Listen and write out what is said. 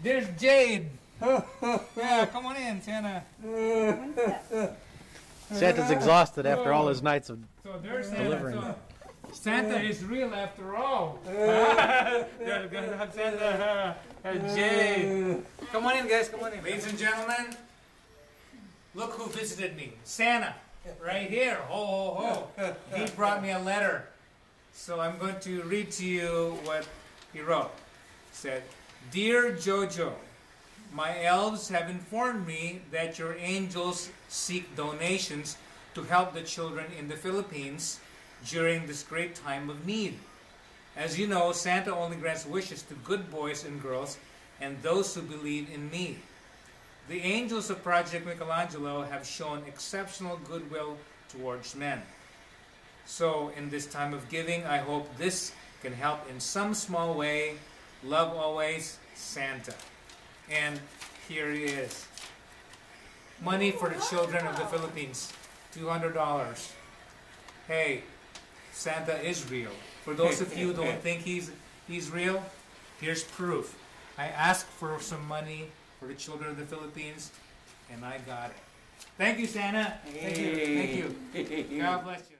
There's Jade. Yeah, come on in, Santa. Santa's exhausted after all his nights of So there's Santa. delivering. So Santa is real after all. Santa. Jade. Come on in, guys. Come on in. Ladies and gentlemen, look who visited me. Santa. Right here. Ho, ho, ho. He brought me a letter. So I'm going to read to you what he wrote. He said, "Dear Jojo, my elves have informed me that your angels seek donations to help the children in the Philippines during this great time of need. As you know, Santa only grants wishes to good boys and girls and those who believe in me. The angels of Project Michelangelo have shown exceptional goodwill towards men. So in this time of giving, I hope this can help in some small way. Love always, Santa." And here he is. Money for the children of the Philippines. $200. Hey, Santa is real. For those of you who don't think he's real, here's proof. I asked for some money for the children of the Philippines, and I got it. Thank you, Santa. Thank you. Thank you. God bless you.